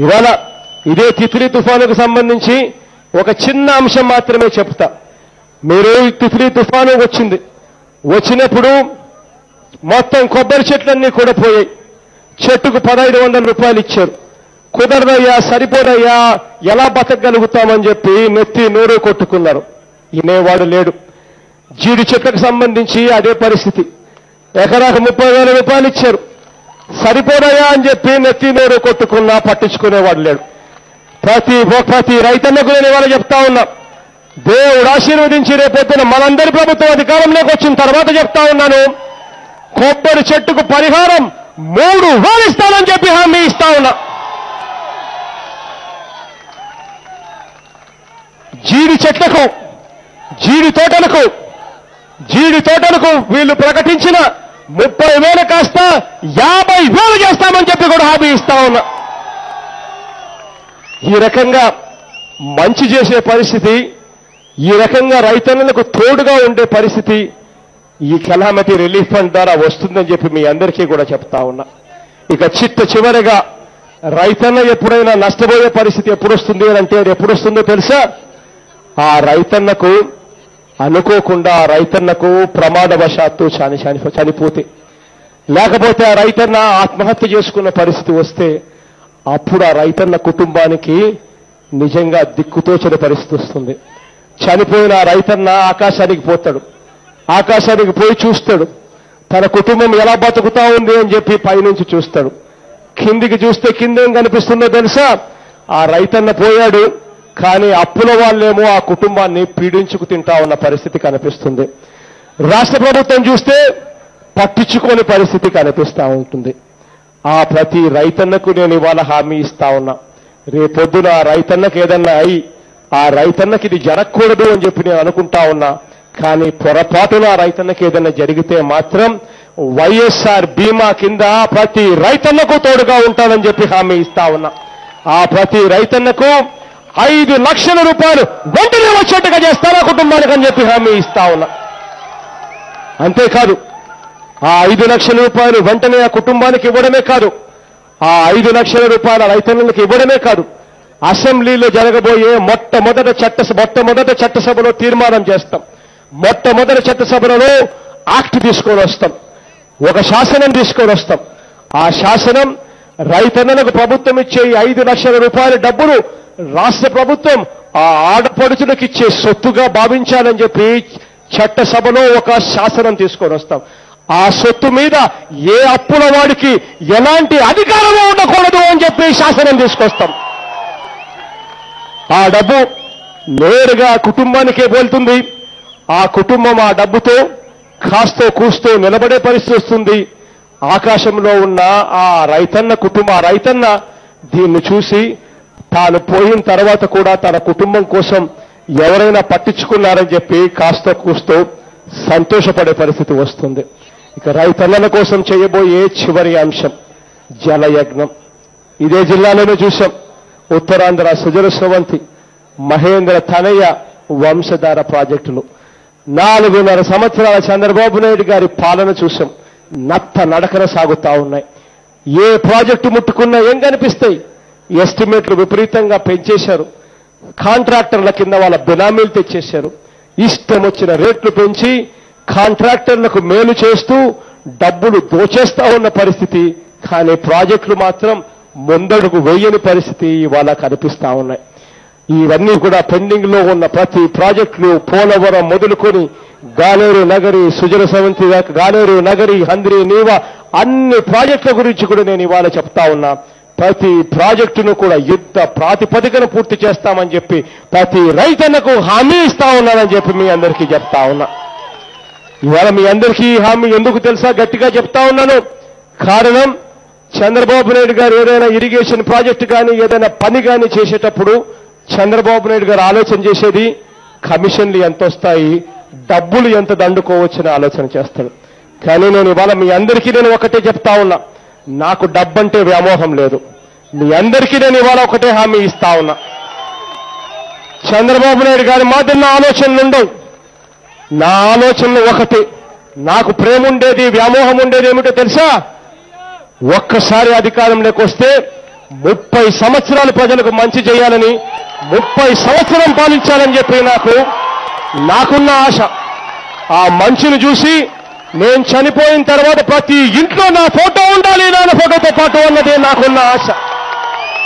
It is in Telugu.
ఇవాళ ఇదే తిత్లీ తుఫానుకు సంబంధించి ఒక చిన్న అంశం మాత్రమే చెప్తా. మీరు తిత్లీ తుఫాను వచ్చినప్పుడు మొత్తం కొబ్బరి చెట్లన్నీ కూడా పోయాయి. చెట్టుకు 1500 రూపాయలు ఇచ్చారు. కుదరదయ్యా, సరిపోదయ్యా, ఎలా బతకగలుగుతామని చెప్పి నెత్తి నోరు కొట్టుకున్నారు. వినేవాడు లేడు. జీడి చెట్లకు సంబంధించి అదే పరిస్థితి. ఎకరాకు 30,000 రూపాయలు ఇచ్చారు. సరిపోదయ్యా అని చెప్పి నెత్తి నోరు కొట్టుకున్నా పట్టించుకునేవాడు లేడు. ప్రతి రైతన్నకు నేను ఇవాళ చెప్తా ఉన్నా, దేవుడు ఆశీర్వదించి రేపొద్దున మనందరి ప్రభుత్వం అధికారంలోకి వచ్చిన తర్వాత చెప్తా ఉన్నాను, కొబ్బరి చెట్టుకు పరిహారం 3,000 ఇస్తానని చెప్పి హామీ ఇస్తా ఉన్నా. జీడి చెట్లకు, జీడి తోటలకు వీళ్ళు ప్రకటించిన 30,000 కాస్త 50,000 చేస్తామని చెప్పి కూడా హామీ ఇస్తా ఉన్నా. ఈ రకంగా మంచి చేసే పరిస్థితి, ఈ రకంగా రైతన్నలకు తోడుగా ఉండే పరిస్థితి ఈ కెలామిటీ రిలీఫ్ ఫండ్ ద్వారా వస్తుందని చెప్పి మీ అందరికీ కూడా చెప్తా ఉన్నా. ఇక చివరిగా రైతన్న ఎప్పుడైనా నష్టపోయే పరిస్థితి ఎప్పుడు వస్తుంది అంటే అది ఎప్పుడు వస్తుందో తెలుసా? ఆ రైతన్నకు అనుకోకుండా ఆ రైతన్నకు ప్రమాదవశాత్తు చనిపోతే, లేకపోతే ఆ రైతన్న ఆత్మహత్య చేసుకున్న పరిస్థితి వస్తే అప్పుడు ఆ రైతన్న కుటుంబానికి నిజంగా దిక్కుతోచని పరిస్థితి వస్తుంది. చనిపోయిన ఆ రైతన్న ఆకాశానికి పోతాడు. ఆకాశానికి పోయి చూస్తాడు, తన కుటుంబం ఎలా బతుకుతా ఉంది అని చెప్పి పైనుంచి చూస్తాడు. కిందికి చూస్తే కిందేం కనిపిస్తుందో తెలుసా? ఆ రైతన్న పోయాడు, కానీ అప్పుల వాళ్ళేమో ఆ కుటుంబాన్ని పీడించుకు తింటా ఉన్న పరిస్థితి కనిపిస్తుంది. రాష్ట్ర ప్రభుత్వం చూస్తే పట్టించుకోని పరిస్థితి కనిపిస్తా ఉంటుంది. ఆ ప్రతి రైతన్నకు నేను ఇవాళ హామీ ఇస్తా ఉన్నా, రేపొద్దున ఆ రైతన్నకు ఏదన్నా అయి ఆ రైతన్నకి ఇది జరగకూడదు అని చెప్పి నేను అనుకుంటా ఉన్నా. కానీ పొరపాటున ఆ రైతన్నకి ఏదన్నా జరిగితే మాత్రం వైఎస్ఆర్ బీమా కింద ప్రతి రైతన్నకు తోడుగా ఉంటానని చెప్పి హామీ ఇస్తా ఉన్నా. ఆ ప్రతి రైతన్నకు 5 లక్షల రూపాయలు వెంటనే వచ్చేట్టుగా చేస్తారా కుటుంబానికి అని చెప్పి హామీ ఇస్తా ఉన్నా. అంతేకాదు, ఆ 5 లక్షల రూపాయలు వెంటనే ఆ కుటుంబానికి ఇవ్వడమే కాదు, ఆ 5 లక్షల రూపాయల రైతన్నులకు ఇవ్వడమే కాదు, అసెంబ్లీలో జరగబోయే మొట్టమొదటి చట్టసభలో తీర్మానం చేస్తాం. మొట్టమొదటి చట్టసభలో యాక్ట్ తీసుకొని వస్తాం, ఒక శాసనం తీసుకొని వస్తాం. ఆ శాసనం రైతన్నలకు ప్రభుత్వం ఇచ్చే 5 లక్షల రూపాయల డబ్బులు రాష్ట్ర ప్రభుత్వం ఆ ఆడపడుచులకు ఇచ్చే సొత్తుగా భావించాలని చెప్పి చట్టసభలో ఒక శాసనం తీసుకొని వస్తాం. ఆ సొత్తు మీద ఏ అప్పుల వాడికి ఎలాంటి అధికారము ఉండకూడదు అని చెప్పి శాసనం తీసుకొస్తాం. ఆ డబ్బు నేరుగా కుటుంబానికే పోలుతుంది. ఆ కుటుంబం ఆ డబ్బుతో కాస్తో కూస్తో నిలబడే పరిస్థితి వస్తుంది. ఆకాశంలో ఉన్న ఆ రైతన్న దీన్ని చూసి తాను పోయిన తర్వాత కూడా తన కుటుంబం కోసం ఎవరైనా పట్టించుకున్నారని చెప్పి కాస్తో కూస్తో సంతోషపడే పరిస్థితి వస్తుంది. ఇక రైతన్నల కోసం చేయబోయే చివరి అంశం జలయజ్ఞం. ఇదే జిల్లాలోనే చూశాం. ఉత్తరాంధ్ర సుజల స్రవంతి, మహేంద్ర తనయ వంశధార ప్రాజెక్టులు 4.5 సంవత్సరాల చంద్రబాబు నాయుడు గారి పాలన చూశాం. నత్త నడకన సాగుతా ఉన్నాయి. ఏ ప్రాజెక్టు ముట్టుకున్నా ఏం కనిపిస్తాయి? ఎస్టిమేట్లు విపరీతంగా పెంచేశారు. కాంట్రాక్టర్ల కింద వాళ్ళ బినామీలు తెచ్చేశారు. ఇష్టం వచ్చిన రేట్లు పెంచి కాంట్రాక్టర్లకు మేలు చేస్తూ డబ్బులు దోచేస్తా ఉన్న పరిస్థితి. కానీ ప్రాజెక్టులు మాత్రం ముందడుగు వేయని పరిస్థితి ఇవాళ కనిపిస్తా ఉన్నాయి. ఇవన్నీ కూడా పెండింగ్ లో ఉన్న ప్రతి ప్రాజెక్టులు, పోలవరం మొదలుకొని గాలేరు నగరి, సుజల సవంతి దాకా, గాలేరు నగరి, హంద్రి, నీవా, అన్ని ప్రాజెక్టుల గురించి కూడా నేను ఇవాళ చెప్తా ఉన్నా. ప్రతి ప్రాజెక్టును కూడా యుద్ధ ప్రాతిపదికన పూర్తి చేస్తామని చెప్పి ప్రతి రైతన్నకు హామీ ఇస్తా ఉన్నానని చెప్పి మీ అందరికీ చెప్తా ఉన్నా. ఇవాళ మీ అందరికీ హామీ ఎందుకు తెలుసా గట్టిగా చెప్తా ఉన్నాను? కారణం, చంద్రబాబు నాయుడు గారు ఏదైనా ఇరిగేషన్ ప్రాజెక్టు కానీ ఏదైనా పని కానీ చేసేటప్పుడు చంద్రబాబు నాయుడు గారు ఆలోచన చేసేది కమిషన్లు ఎంత వస్తాయి, డబ్బులు ఎంత దండుకోవచ్చని ఆలోచన చేస్తాడు. కానీ నేను ఇవాళ మీ అందరికీ నేను ఒకటే చెప్తా ఉన్నా, నాకు డబ్బంటే వ్యామోహం లేదు. మీ అందరికీ నేను ఇవాళ ఒకటే హామీ ఇస్తా ఉన్నా. చంద్రబాబు నాయుడు గారి మాత్రం నా ఆలోచనలు ఉండవు. నా ఆలోచనలు ఒకటే. నాకు ప్రేమ ఉండేది, వ్యామోహం ఉండేది ఏమిటో తెలుసా? ఒక్కసారి అధికారంలోకి వస్తే 30 సంవత్సరాలు ప్రజలకు మంచి చేయాలని 30 సంవత్సరం పాలించాలని చెప్పి నాకున్న ఆశ. ఆ మంచిని చూసి నేను చనిపోయిన తర్వాత ప్రతి ఇంట్లో నా ఫోటో ఉండాలి, నాన్న ఫోటోతో పాటు అన్నదే నాకున్న ఆశ.